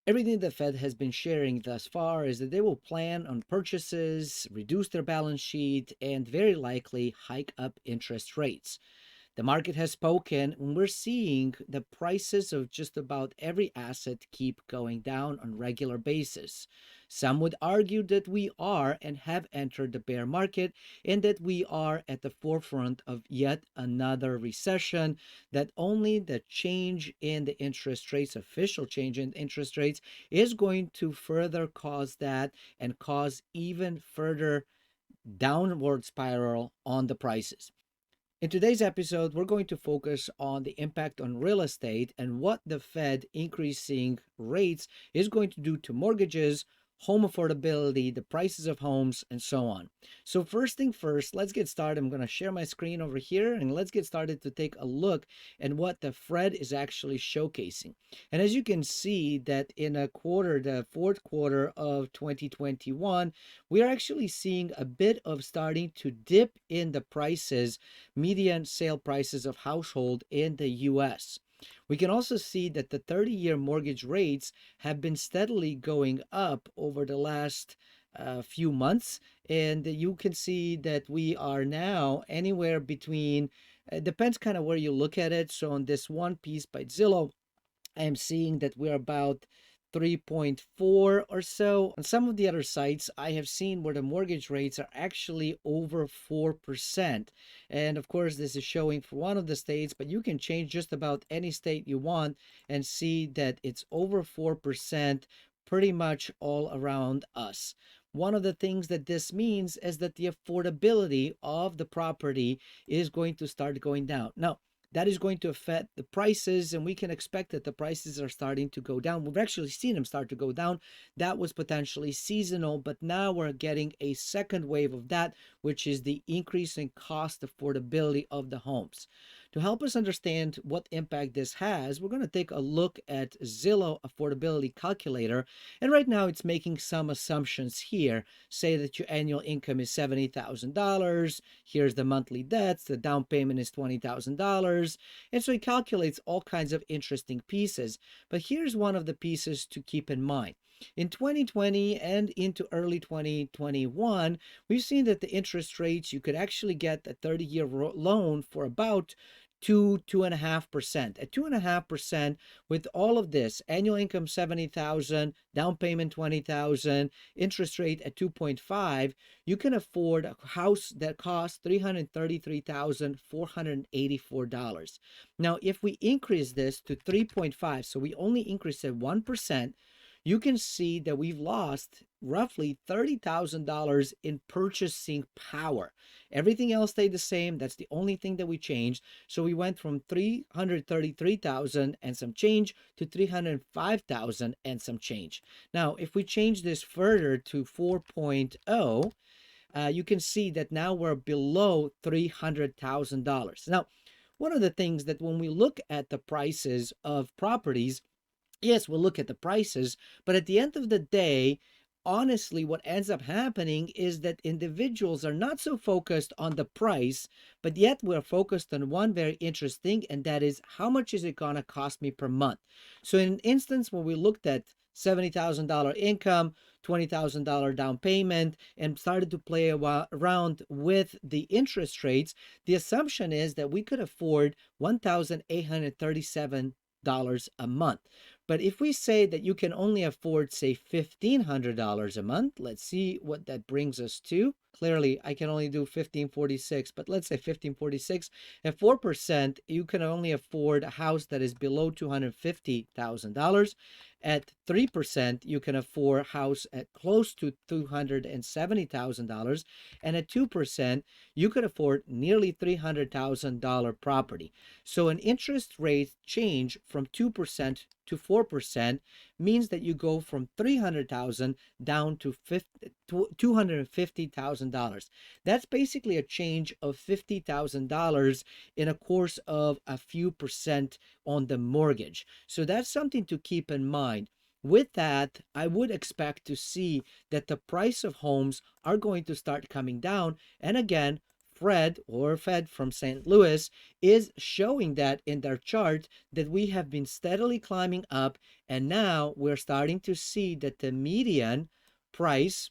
Everything the Fed has been sharing thus far is that they will plan on purchases, reduce their balance sheet, and very likely hike up interest rates. The market has spoken, and we're seeing the prices of just about every asset keep going down on a regular basis. Some would argue that we are and have entered the bear market and that we are at the forefront of yet another recession, that only the change in the interest rates, official change in interest rates, is going to further cause that and cause even further downward spiral on the prices. In today's episode, we're going to focus on the impact on real estate and what the Fed increasing rates is going to do to mortgages, home affordability, the prices of homes, and so on. So, first thing first, let's get started. I'm going to share my screen over here and let's get started to take a look at what the Fed is actually showcasing. And as you can see, that in a quarter, the fourth quarter of 2021, we are actually seeing a bit of starting to dip in the prices, median sale prices of household in the US. We can also see that the 30-year mortgage rates have been steadily going up over the last few months. And you can see that we are now anywhere between, it depends kind of where you look at it. So on this one piece by Zillow, I am seeing that we're about 3.4 or so. On some of the other sites, I have seen where the mortgage rates are actually over 4%. And of course, this is showing for one of the states, but you can change just about any state you want and see that it's over 4% pretty much all around us. One of the things that this means is that the affordability of the property is going to start going down. Now, that is going to affect the prices, and we can expect that the prices are starting to go down. We've actually seen them start to go down. That was potentially seasonal, but now we're getting a second wave of that, which is the increase in cost affordability of the homes. To help us understand what impact this has, we're going to take a look at Zillow affordability calculator. And right now it's making some assumptions here. Say that your annual income is $70,000. Here's the monthly debts. The down payment is $20,000. And so it calculates all kinds of interesting pieces. But here's one of the pieces to keep in mind. In 2020 and into early 2021, we've seen that the interest rates, you could actually get a 30-year loan for about 2.5%. At 2.5%, with all of this, annual income 70,000, down payment 20,000, interest rate at 2.5, you can afford a house that costs $333,484. Now, if we increase this to 3.5, so we only increase it 1%, you can see that we've lost roughly $30,000 in purchasing power. Everything else stayed the same. That's the only thing that we changed. So we went from 333,000 and some change to 305,000 and some change. Now, if we change this further to 4.0, you can see that now we're below $300,000. Now, one of the things that when we look at the prices of properties, yes, we'll look at the prices, but at the end of the day, honestly, what ends up happening is that individuals are not so focused on the price, but yet we're focused on one very interesting, and that is how much is it going to cost me per month? So in an instance when we looked at $70,000 income, $20,000 down payment, and started to play around with the interest rates, the assumption is that we could afford $1,837 a month. But if we say that you can only afford, say, $1,500 a month, let's see what that brings us to. Clearly, I can only do 1546, but let's say 1546. At 4%, you can only afford a house that is below $250,000. At 3%, you can afford a house at close to $270,000. And at 2%, you could afford nearly $300,000 property. So an interest rate change from 2% to 4% means that you go from 300,000 down to $250,000. That's basically a change of $50,000 in a course of a few percent on the mortgage. So that's something to keep in mind. With that, I would expect to see that the price of homes are going to start coming down. And again, Fed from St. Louis is showing that in their chart that we have been steadily climbing up, and now we're starting to see that price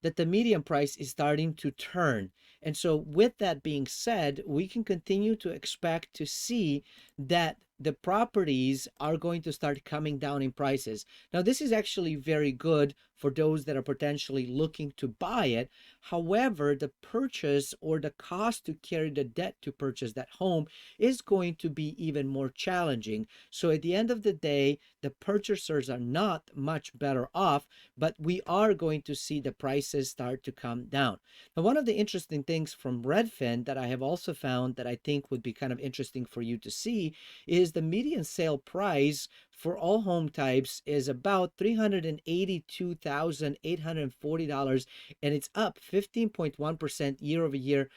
the median price is starting to turn. And so, with that being said, we can continue to expect to see that the properties are going to start coming down in prices. Now, this is actually very good for those that are potentially looking to buy it. However, the purchase or the cost to carry the debt to purchase that home is going to be even more challenging. So, at the end of the day, the purchasers are not much better off, but we are going to see the prices start to come down. Now, one of the interesting things from Redfin that I have also found that I think would be kind of interesting for you to see is the median sale price for all home types is about $382,840, and it's up 15.1% year over year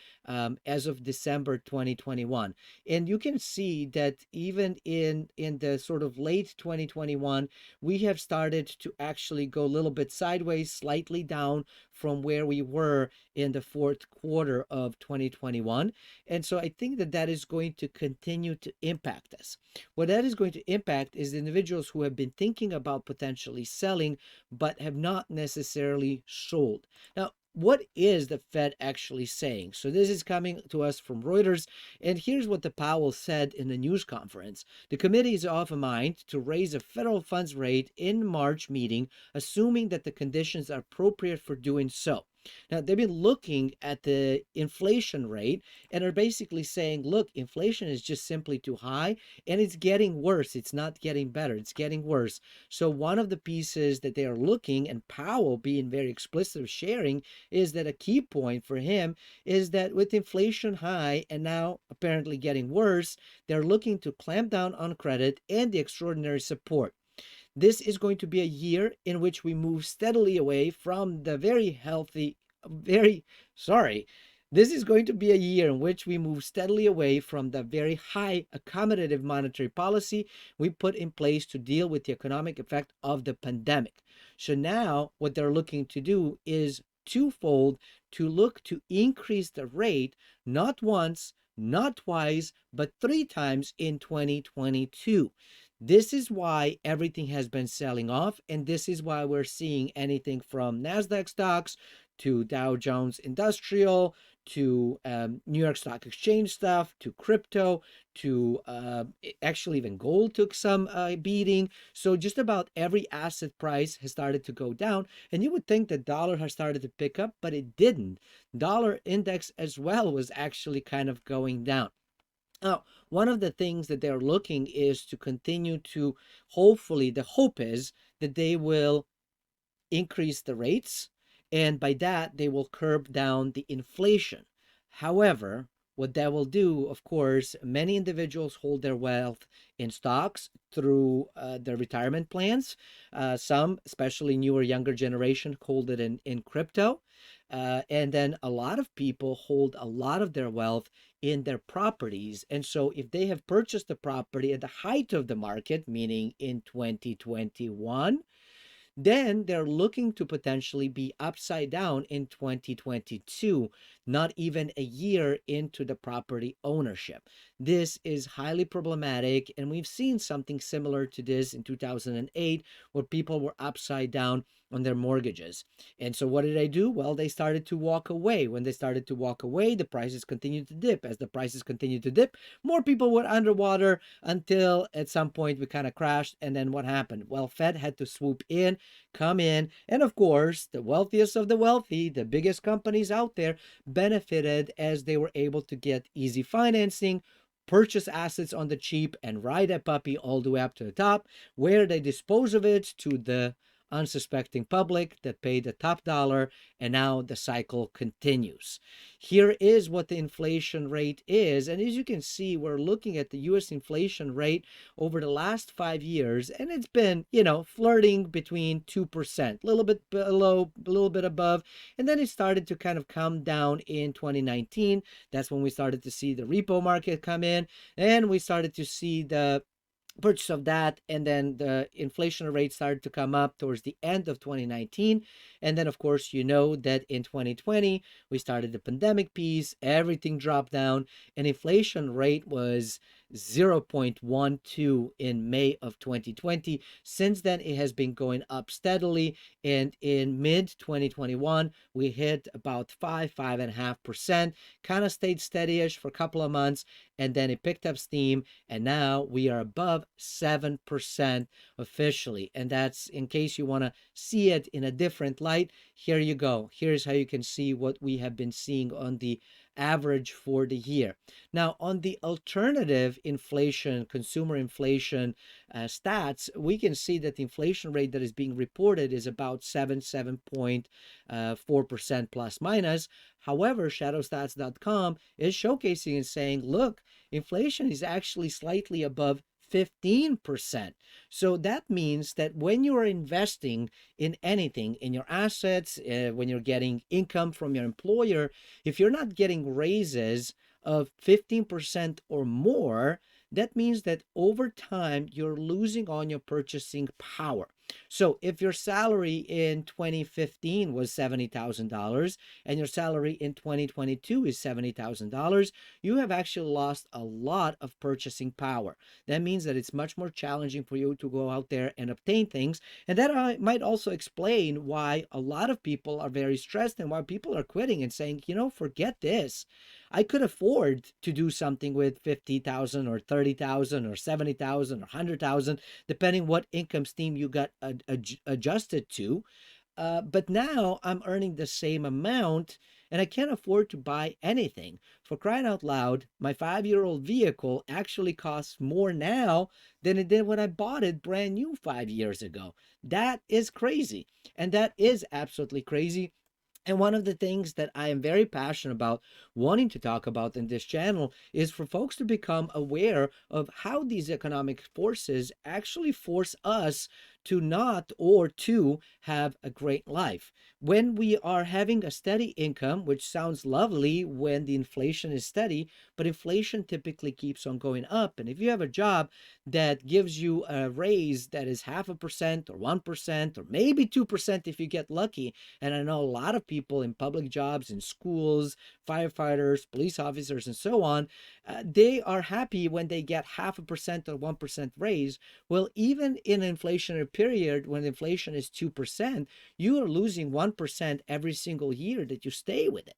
as of December 2021. And you can see that even in the sort of late 2021, we have started to actually go a little bit sideways, slightly down from where we were in the fourth quarter of 2021. And so I think that that is going to continue to impact us. What that is going to impact is the individuals who have been thinking about potentially selling but have not necessarily sold. Now, what is the Fed actually saying? So this is coming to us from Reuters, and here's what the Powell said in the news conference. The committee is of a mind to raise a federal funds rate in March meeting, assuming that the conditions are appropriate for doing so. Now, they've been looking at the inflation rate and are basically saying, look, inflation is just simply too high and it's getting worse. It's not getting better. It's getting worse. So one of the pieces that they are looking, and Powell being very explicit of sharing, is that a key point for him is that with inflation high and now apparently getting worse, they're looking to clamp down on credit and the extraordinary support. This is going to be a year in which we move steadily away from the very, sorry. This is going to be a year in which we move steadily away from the very high accommodative monetary policy we put in place to deal with the economic effect of the pandemic. So now what they're looking to do is twofold, to look to increase the rate not once, not twice, but three times in 2022. This is why everything has been selling off, and this is why we're seeing anything from NASDAQ stocks to Dow Jones Industrial to New York Stock Exchange stuff to crypto to actually even gold took some beating. So just about every asset price has started to go down, and you would think the dollar has started to pick up, but it didn't. Dollar index as well was actually kind of going down. Now, one of the things that they're looking is to continue to, hopefully, the hope is that they will increase the rates, and by that, they will curb down the inflation. However, what that will do, of course, many individuals hold their wealth in stocks through their retirement plans. Some, especially newer, younger generation, hold it in crypto. And then a lot of people hold a lot of their wealth in their properties. And so if they have purchased the property at the height of the market, meaning in 2021, then they're looking to potentially be upside down in 2022, not even a year into the property ownership. This is highly problematic, and we've seen something similar to this in 2008, where people were upside down on their mortgages. And so what did they do? Well, they started to walk away. When they started to walk away, the prices continued to dip. As the prices continued to dip, more people were underwater until at some point we kind of crashed. And then what happened? Well, Fed had to swoop in, come in, and of course, the wealthiest of the wealthy, the biggest companies out there, benefited as they were able to get easy financing, purchase assets on the cheap, and ride that puppy all the way up to the top, where they dispose of it to the unsuspecting public that paid the top dollar, and now the cycle continues. Here is what the inflation rate is, and as you can see, we're looking at the US inflation rate over the last 5 years, and it's been, flirting between 2%, a little bit below, a little bit above, and then it started to kind of come down in 2019. That's when we started to see the repo market come in, and we started to see the purchase of that, and then the inflation rate started to come up towards the end of 2019. And then of course you know that in 2020 we started the pandemic piece, everything dropped down, and inflation rate was 0.12 in May of 2020. Since then it has been going up steadily, and in mid 2021 we hit about 5.5%, kind of stayed steady-ish for a couple of months, and then it picked up steam, and now we are above 7% officially. And that's in case you want to see it in a different light. Here you go. Here's how you can see what we have been seeing on the average for the year. Now, on the alternative inflation, consumer inflation stats, we can see that the inflation rate that is being reported is about 7.4% plus minus. However, shadowstats.com is showcasing and saying, look, inflation is actually slightly above 15%. So that means that when you are investing in anything, in your assets, when you're getting income from your employer, if you're not getting raises of 15% or more, that means that over time you're losing on your purchasing power. So if your salary in 2015 was $70,000 and your salary in 2022 is $70,000, you have actually lost a lot of purchasing power. That means that it's much more challenging for you to go out there and obtain things. And that might also explain why a lot of people are very stressed and why people are quitting and saying, forget this. I could afford to do something with 50,000 or 30,000 or 70,000 or 100,000, depending what income stream you got adjusted to. But now I'm earning the same amount and I can't afford to buy anything. For crying out loud, my 5-year-old vehicle actually costs more now than it did when I bought it brand new 5 years ago. That is crazy. And that is absolutely crazy. And one of the things that I am very passionate about wanting to talk about in this channel is for folks to become aware of how these economic forces actually force us to not or to have a great life. When we are having a steady income, which sounds lovely when the inflation is steady, but inflation typically keeps on going up. And if you have a job that gives you a raise that is 0.5% or 1% or maybe 2% if you get lucky, and I know a lot of people in public jobs, in schools, firefighters, police officers, and so on, they are happy when they get 0.5% or 1% raise. Well, even in an inflationary period, when inflation is 2%, you are losing 1% every single year that you stay with it.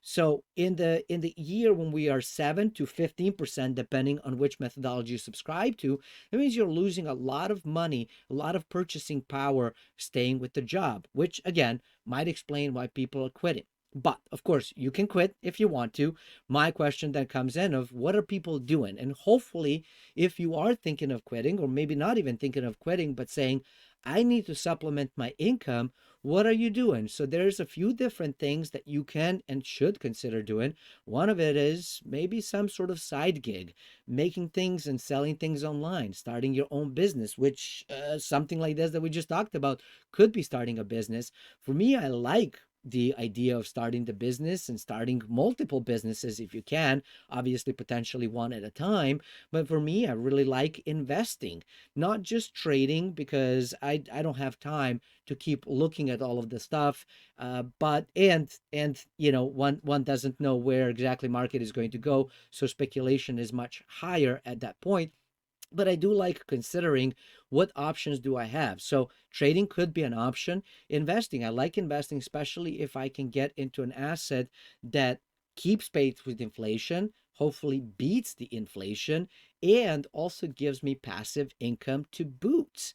So in the year when we are 7 to 15%, depending on which methodology you subscribe to, it means you're losing a lot of money, a lot of purchasing power staying with the job, which again might explain why people are quitting. But of course, you can quit if you want to. My question then comes in of what are people doing? And hopefully, if you are thinking of quitting, or maybe not even thinking of quitting, but saying, I need to supplement my income, what are you doing? So there's a few different things that you can and should consider doing. One of it is maybe some sort of side gig, making things and selling things online, starting your own business, which something like this that we just talked about could be starting a business. For me, I like the idea of starting the business and starting multiple businesses if you can, obviously potentially one at a time. But for me, I really like investing, not just trading, because I don't have time to keep looking at all of the stuff. But and one doesn't know where exactly market is going to go, so speculation is much higher at that point. But I do like considering what options do I have. So trading could be an option. Investing, I like investing, especially if I can get into an asset that keeps pace with inflation, hopefully beats the inflation, and also gives me passive income to boot.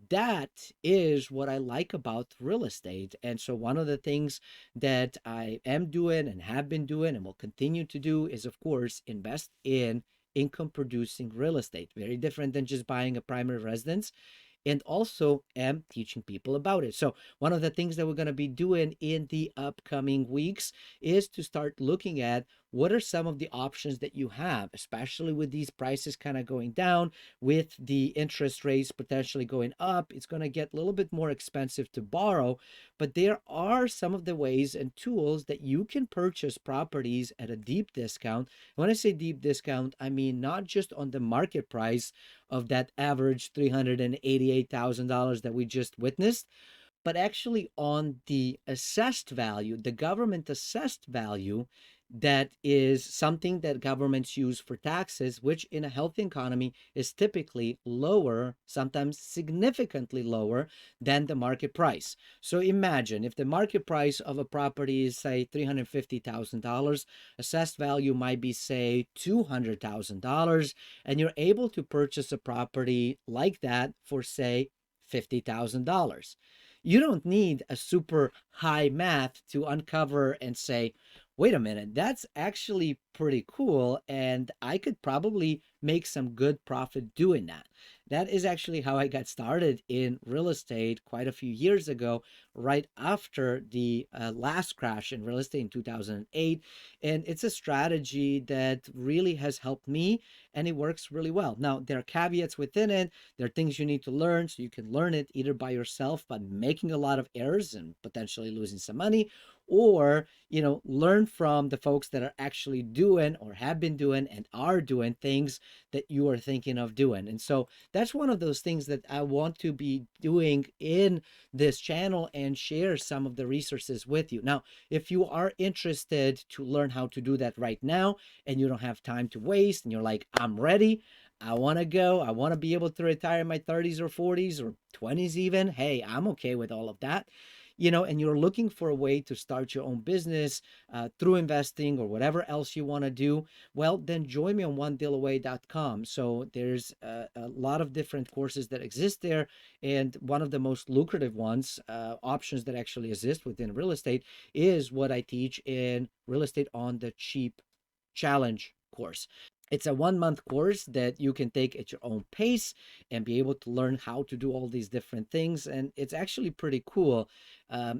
That is what I like about real estate. And so one of the things that I am doing and have been doing and will continue to do is, of course, invest in income producing real estate. Very different than just buying a primary residence, and also am teaching people about it. So one of the things that we're going to be doing in the upcoming weeks is to start looking at what are some of the options that you have, especially with these prices kind of going down, with the interest rates potentially going up. It's going to get a little bit more expensive to borrow, but there are some of the ways and tools that you can purchase properties at a deep discount. When I say deep discount, I mean not just on the market price of that average $388,000 that we just witnessed, but actually on the assessed value, the government assessed value, that is something that governments use for taxes, which in a healthy economy is typically lower, sometimes significantly lower than the market price. So imagine if the market price of a property is, say, $350,000, assessed value might be, say, $200,000, and you're able to purchase a property like that for, say, $50,000. You don't need a super high math to uncover and say, wait a minute, that's actually pretty cool. And I could probably make some good profit doing that. That is actually how I got started in real estate quite a few years ago, right after the last crash in real estate in 2008. And it's a strategy that really has helped me, and it works really well. Now, there are caveats within it. There are things you need to learn, so you can learn it either by yourself, but making a lot of errors and potentially losing some money, or learn from the folks that are actually doing or have been doing and are doing things that you are thinking of doing. And so that's one of those things that I want to be doing in this channel and share some of the resources with you. Now, if you are interested to learn how to do that right now and you don't have time to waste and you're like, I'm ready, I want to go, I want to be able to retire in my 30s or 40s or 20s even, hey, I'm okay with all of that. And you're looking for a way to start your own business through investing or whatever else you want to do, well, then join me on onedealaway.com. So there's a lot of different courses that exist there. And one of the most lucrative ones, options that actually exist within real estate, is what I teach in Real Estate on the Cheap Challenge course. It's a 1 month course that you can take at your own pace and be able to learn how to do all these different things. And it's actually pretty cool.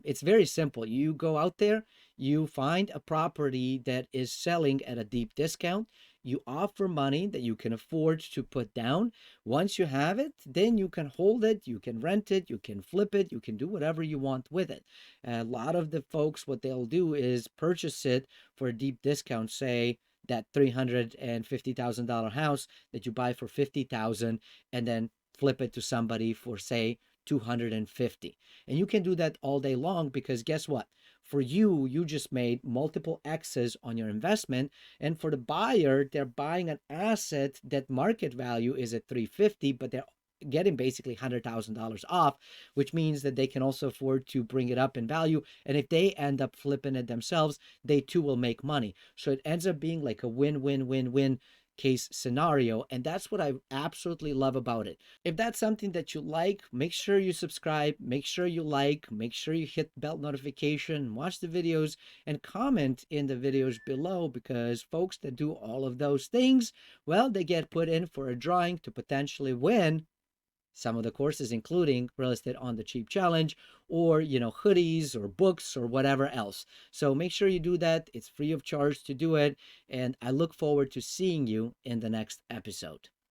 It's very simple. You go out there, you find a property that is selling at a deep discount. You offer money that you can afford to put down. Once you have it, then you can hold it, you can rent it, you can flip it, you can do whatever you want with it. A lot of the folks, what they'll do is purchase it for a deep discount, say that $350,000 house that you buy for 50,000 and then flip it to somebody for, say, 250. And you can do that all day long, because guess what? For you just made multiple X's on your investment. And for the buyer, they're buying an asset that market value is at 350, but they're getting basically $100,000 off, which means that they can also afford to bring it up in value. And if they end up flipping it themselves, they too will make money. So it ends up being like a win-win-win-win case scenario. And that's what I absolutely love about it. If that's something that you like, make sure you subscribe, make sure you like, make sure you hit bell notification, watch the videos, and comment in the videos below, because folks that do all of those things, well, they get put in for a drawing to potentially win some of the courses, including Real Estate on the Cheap Challenge, or, hoodies or books or whatever else. So make sure you do that. It's free of charge to do it. And I look forward to seeing you in the next episode.